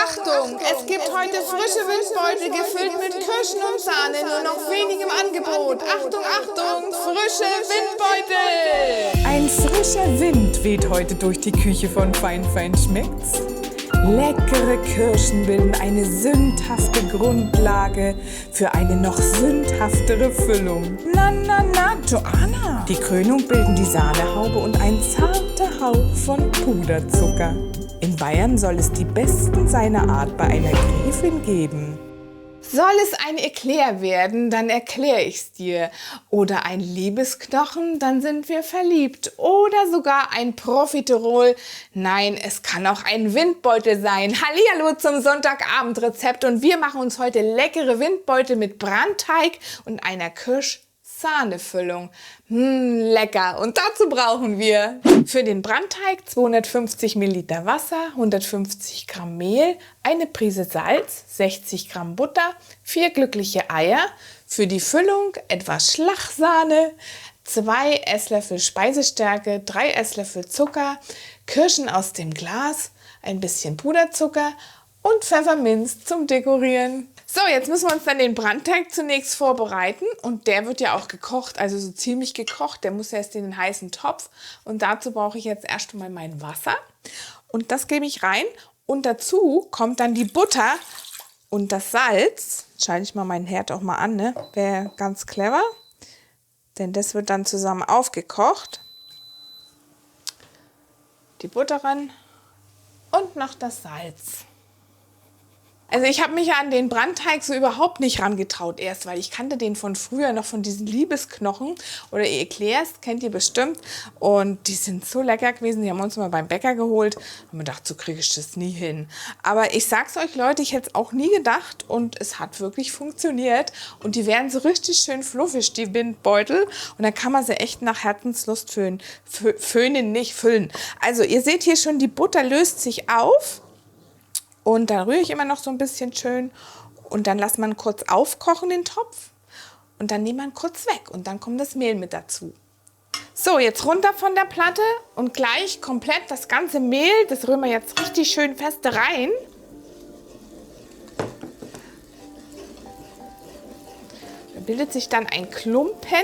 Achtung! Es gibt heute frische Windbeutel gefüllt mit Kirschen und Sahne, nur noch wenig im Angebot. Achtung, Achtung! Frische Windbeutel! Ein frischer Wind weht heute durch die Küche von Fein Fein Schmeckt's. Leckere Kirschen bilden eine sündhafte Grundlage für eine noch sündhaftere Füllung. Na, Joanna! Die Krönung bilden die Sahnehaube und ein zarter Hauch von Puderzucker. In Bayern soll es die besten seiner Art bei einer Gräfin geben. Soll es ein Eclair werden, dann erkläre ich's dir. Oder ein Liebesknochen, dann sind wir verliebt. Oder sogar ein Profiterol. Nein, es kann auch ein Windbeutel sein. Hallihallo zum Sonntagabendrezept. Und wir machen uns heute leckere Windbeutel mit Brandteig und einer Kirsch-Sahnefüllung. Lecker. Und dazu brauchen wir für den Brandteig 250 Milliliter Wasser, 150 Gramm Mehl, eine Prise Salz, 60 Gramm Butter, 4 glückliche Eier, für die Füllung etwas Schlagsahne, 2 Esslöffel Speisestärke, 3 Esslöffel Zucker, Kirschen aus dem Glas, ein bisschen Puderzucker und Pfefferminz zum Dekorieren. So, jetzt müssen wir uns dann den Brandteig zunächst vorbereiten und der wird ja auch gekocht, also so ziemlich gekocht. Der muss erst in den heißen Topf und dazu brauche ich jetzt erst mal mein Wasser und das gebe ich rein und dazu kommt dann die Butter und das Salz. Schalte ich mal meinen Herd auch mal an, ne? Wäre ganz clever, denn das wird dann zusammen aufgekocht. Die Butter ran und noch das Salz. Also ich habe mich an den Brandteig so überhaupt nicht rangetraut erst, weil ich kannte den von früher noch von diesen Liebesknochen oder Eclairs, kennt ihr bestimmt. Und die sind so lecker gewesen, die haben wir uns mal beim Bäcker geholt. Haben wir gedacht, so kriege ich das nie hin. Aber ich sag's euch Leute, ich hätte es auch nie gedacht und es hat wirklich funktioniert. Und die werden so richtig schön fluffig, die Windbeutel. Und dann kann man sie echt nach Herzenslust föhnen, nicht füllen. Also ihr seht hier schon, die Butter löst sich auf. Und dann rühre ich immer noch so ein bisschen schön und dann lässt man kurz aufkochen den Topf und dann nimmt man kurz weg und dann kommt das Mehl mit dazu. So, jetzt runter von der Platte und gleich komplett das ganze Mehl, das rühren wir jetzt richtig schön fest rein. Da bildet sich dann ein Klumpen.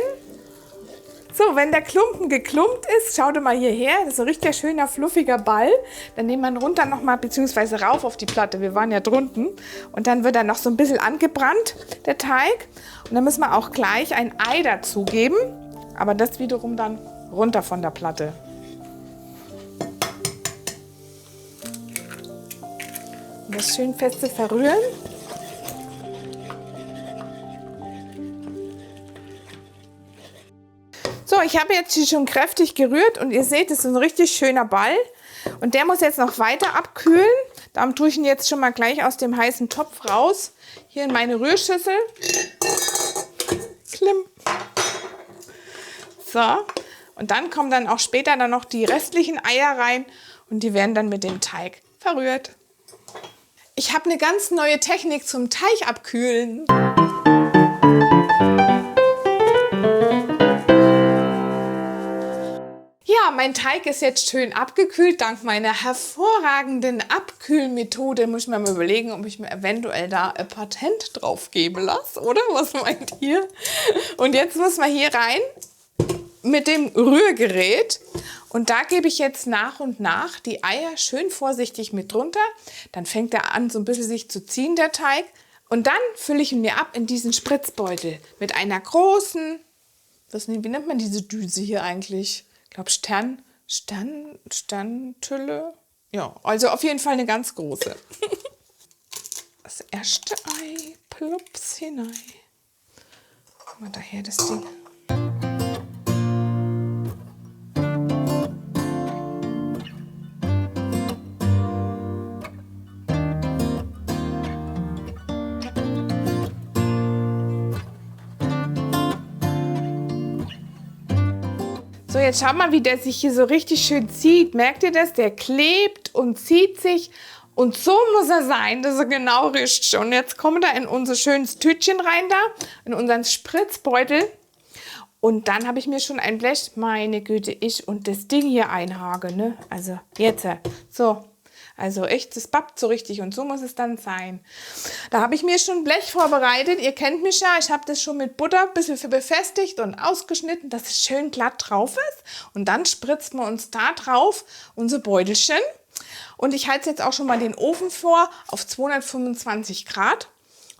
So, wenn der Klumpen geklumpt ist, schaut mal hierher, das ist ein richtig schöner, fluffiger Ball. Dann nehmen wir ihn runter nochmal, beziehungsweise rauf auf die Platte, wir waren ja drunten. Und dann wird er noch so ein bisschen angebrannt, der Teig. Und dann müssen wir auch gleich ein Ei dazugeben, aber das wiederum dann runter von der Platte. Und das schön feste verrühren. So, ich habe jetzt hier schon kräftig gerührt und ihr seht, es ist ein richtig schöner Ball. Und der muss jetzt noch weiter abkühlen. Darum tue ich ihn jetzt schon mal gleich aus dem heißen Topf raus. Hier in meine Rührschüssel. Klimm. So, und dann kommen dann auch später dann noch die restlichen Eier rein und die werden dann mit dem Teig verrührt. Ich habe eine ganz neue Technik zum Teig abkühlen. Ja, mein Teig ist jetzt schön abgekühlt. Dank meiner hervorragenden Abkühlmethode muss ich mir mal überlegen, ob ich mir eventuell da ein Patent drauf geben lasse, oder? Was meint ihr? Und jetzt muss man hier rein mit dem Rührgerät. Und da gebe ich jetzt nach und nach die Eier schön vorsichtig mit drunter. Dann fängt er an, so ein bisschen sich zu ziehen, der Teig. Und dann fülle ich ihn mir ab in diesen Spritzbeutel mit einer großen, wie nennt man diese Düse hier eigentlich? Ich glaube Sterntülle. Ja, also auf jeden Fall eine ganz große. Das erste Ei, plups hinein. Mal daher das Ding. So, jetzt schaut mal, wie der sich hier so richtig schön zieht. Merkt ihr das? Der klebt und zieht sich. Und so muss er sein, dass er genau richtig. Und jetzt kommt er in unser schönes Tütchen rein da, in unseren Spritzbeutel. Und dann habe ich mir schon ein Blech, meine Güte, und das Ding hier einhaken, ne? Also jetzt, so. Also echt, das bappt so richtig und so muss es dann sein. Da habe ich mir schon ein Blech vorbereitet. Ihr kennt mich ja, ich habe das schon mit Butter ein bisschen befestigt und ausgeschnitten, dass es schön glatt drauf ist. Und dann spritzen wir uns da drauf unser Beutelchen. Und ich halte jetzt auch schon mal den Ofen vor auf 225 Grad,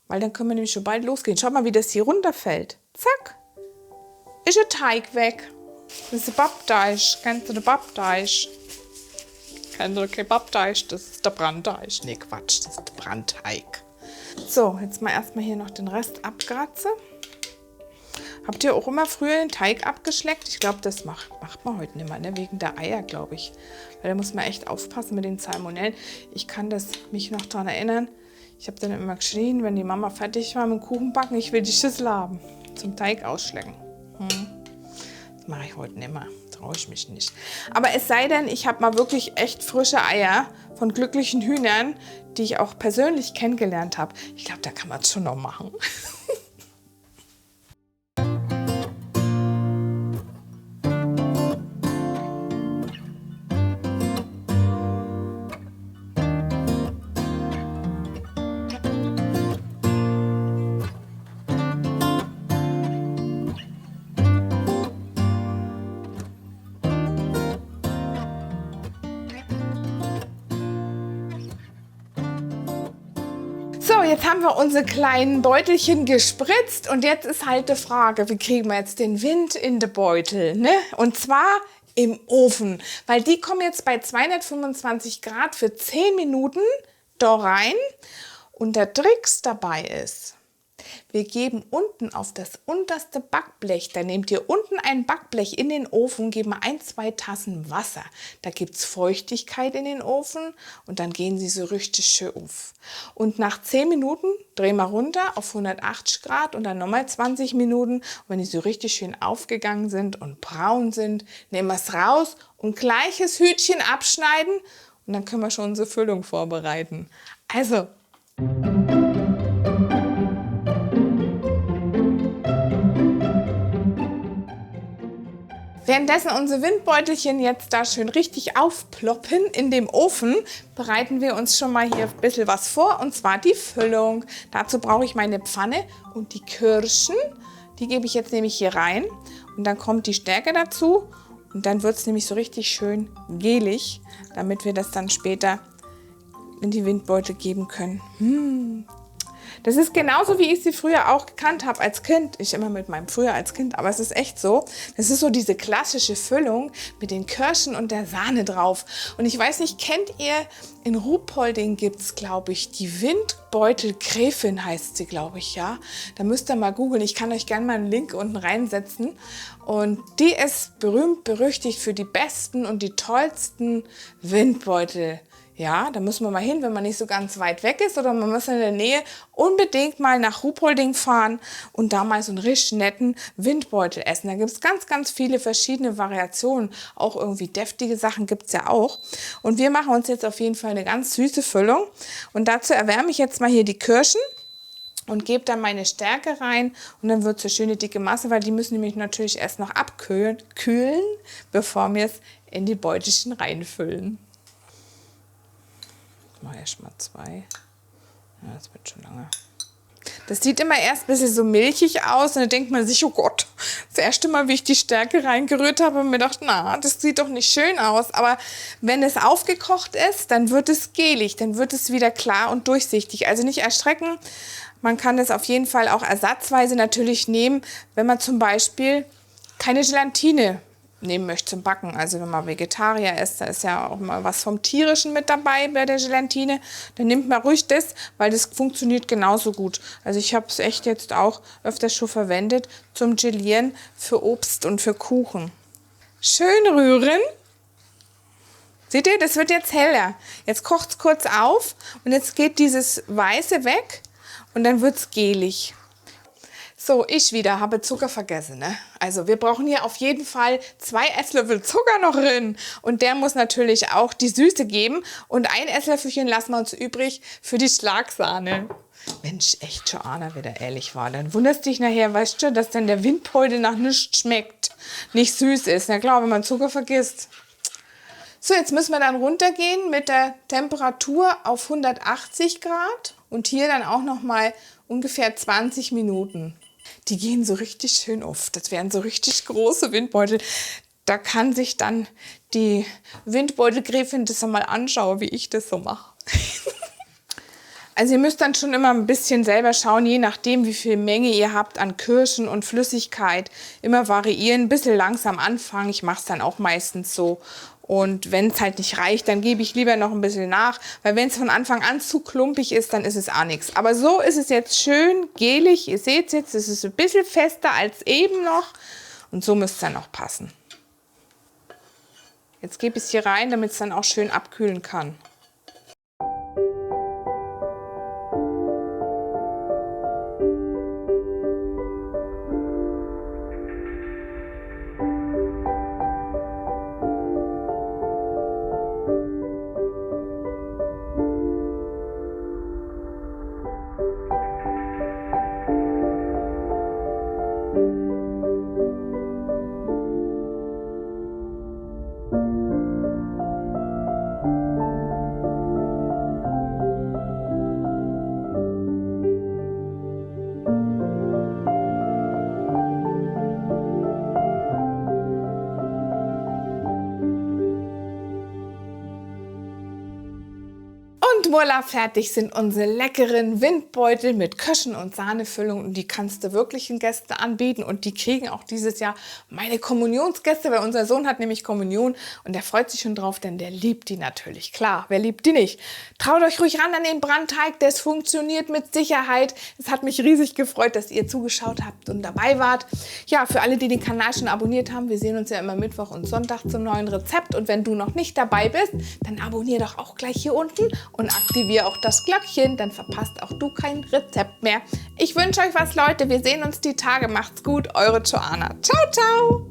weil dann können wir nämlich schon bald losgehen. Schaut mal, wie das hier runterfällt. Zack, ist der Teig weg. Das ist der Bappteig. Kennst du den Bappteig? Kennst du kein Bappteig? Das ist der Brandteig. Nee, Quatsch, das ist der Brandteig. So, jetzt mal erstmal hier noch den Rest abkratzen. Habt ihr auch immer früher den Teig abgeschleckt? Ich glaube, das macht man heute nicht mehr, ne? Wegen der Eier, glaube ich. Weil da muss man echt aufpassen mit den Salmonellen. Ich kann mich noch daran erinnern. Ich habe dann immer geschrien, wenn die Mama fertig war mit dem Kuchenbacken, ich will die Schüssel haben. Zum Teig ausschlecken. Das mache ich heute nicht mehr. Traue ich mich nicht. Aber es sei denn, ich habe mal wirklich echt frische Eier von glücklichen Hühnern, die ich auch persönlich kennengelernt habe. Ich glaube, da kann man es schon noch machen. So, jetzt haben wir unsere kleinen Beutelchen gespritzt und jetzt ist halt die Frage, wie kriegen wir jetzt den Wind in den Beutel, ne? Und zwar im Ofen, weil die kommen jetzt bei 225 Grad für 10 Minuten da rein und der Trick dabei ist, wir geben unten auf das unterste Backblech, da nehmt ihr unten ein Backblech in den Ofen, geben 1-2 Tassen Wasser. Da gibt es Feuchtigkeit in den Ofen und dann gehen sie so richtig schön auf. Und nach 10 Minuten drehen wir runter auf 180 Grad und dann nochmal 20 Minuten. Und wenn die so richtig schön aufgegangen sind und braun sind, nehmen wir es raus und gleiches Hütchen abschneiden und dann können wir schon unsere Füllung vorbereiten. Also, währenddessen unsere Windbeutelchen jetzt da schön richtig aufploppen in dem Ofen, bereiten wir uns schon mal hier ein bisschen was vor, und zwar die Füllung. Dazu brauche ich meine Pfanne und die Kirschen. Die gebe ich jetzt nämlich hier rein und dann kommt die Stärke dazu und dann wird es nämlich so richtig schön gelig, damit wir das dann später in die Windbeutel geben können. Das ist genauso, wie ich sie früher auch gekannt habe als Kind. Ich immer mit meinem früher als Kind, aber es ist echt so. Das ist so diese klassische Füllung mit den Kirschen und der Sahne drauf. Und ich weiß nicht, kennt ihr, in Ruhpolding gibt es, glaube ich, die Windbeutelgräfin heißt sie, glaube ich, ja. Da müsst ihr mal googeln. Ich kann euch gerne mal einen Link unten reinsetzen. Und die ist berühmt, berüchtigt für die besten und die tollsten Windbeutel. Ja, da müssen wir mal hin, wenn man nicht so ganz weit weg ist oder man muss in der Nähe unbedingt mal nach Ruhpolding fahren und da mal so einen richtig netten Windbeutel essen. Da gibt es ganz, ganz viele verschiedene Variationen. Auch irgendwie deftige Sachen gibt es ja auch. Und wir machen uns jetzt auf jeden Fall eine ganz süße Füllung. Und dazu erwärme ich jetzt mal hier die Kirschen und gebe dann meine Stärke rein. Und dann wird es eine schöne dicke Masse, weil die müssen nämlich natürlich erst noch kühlen, bevor wir es in die Beutelchen reinfüllen. Ich mache erst mal 2. Ja, das wird schon lange. Das sieht immer erst ein bisschen so milchig aus und dann denkt man sich, oh Gott, das erste Mal, wie ich die Stärke reingerührt habe, habe ich mir gedacht, na, das sieht doch nicht schön aus. Aber wenn es aufgekocht ist, dann wird es gelig, dann wird es wieder klar und durchsichtig. Also nicht erschrecken. Man kann es auf jeden Fall auch ersatzweise natürlich nehmen, wenn man zum Beispiel keine Gelatine nehmen möchte zum Backen. Also wenn man Vegetarier ist, da ist ja auch mal was vom Tierischen mit dabei bei der Gelatine. Dann nimmt man ruhig das, weil das funktioniert genauso gut. Also ich habe es echt jetzt auch öfters schon verwendet zum Gelieren für Obst und für Kuchen. Schön rühren. Seht ihr, das wird jetzt heller. Jetzt kocht es kurz auf und jetzt geht dieses Weiße weg und dann wird es gelig. So, ich wieder habe Zucker vergessen, ne? Also wir brauchen hier auf jeden Fall 2 Esslöffel Zucker noch drin. Und der muss natürlich auch die Süße geben. Und ein Esslöffelchen lassen wir uns übrig für die Schlagsahne. Mensch, echt schon Anna wieder ehrlich war. Dann wunderst dich nachher, weißt du, dass dann der Windbeutel nach nichts schmeckt. Nicht süß ist. Na klar, wenn man Zucker vergisst. So, jetzt müssen wir dann runtergehen mit der Temperatur auf 180 Grad und hier dann auch noch mal ungefähr 20 Minuten. Die gehen so richtig schön auf. Das wären so richtig große Windbeutel. Da kann sich dann die Windbeutelgräfin das einmal anschauen, wie ich das so mache. Also ihr müsst dann schon immer ein bisschen selber schauen, je nachdem, wie viel Menge ihr habt an Kirschen und Flüssigkeit. Immer variieren, ein bisschen langsam anfangen. Ich mache es dann auch meistens so. Und wenn es halt nicht reicht, dann gebe ich lieber noch ein bisschen nach. Weil wenn es von Anfang an zu klumpig ist, dann ist es auch nichts. Aber so ist es jetzt schön gelig. Ihr seht es jetzt, es ist ein bisschen fester als eben noch. Und so müsste es dann auch passen. Jetzt gebe ich es hier rein, damit es dann auch schön abkühlen kann. Und voilà, fertig sind unsere leckeren Windbeutel mit Kirschen- und Sahnefüllung. Und die kannst du wirklichen Gästen anbieten. Und die kriegen auch dieses Jahr meine Kommunionsgäste, weil unser Sohn hat nämlich Kommunion. Und der freut sich schon drauf, denn der liebt die natürlich. Klar, wer liebt die nicht? Traut euch ruhig ran an den Brandteig, das funktioniert mit Sicherheit. Es hat mich riesig gefreut, dass ihr zugeschaut habt und dabei wart. Ja, für alle, die den Kanal schon abonniert haben, wir sehen uns ja immer Mittwoch und Sonntag zum neuen Rezept. Und wenn du noch nicht dabei bist, dann abonnier doch auch gleich hier unten und aktiviere auch das Glöckchen, dann verpasst auch du kein Rezept mehr. Ich wünsche euch was, Leute. Wir sehen uns die Tage. Macht's gut. Eure Joanna. Ciao, ciao.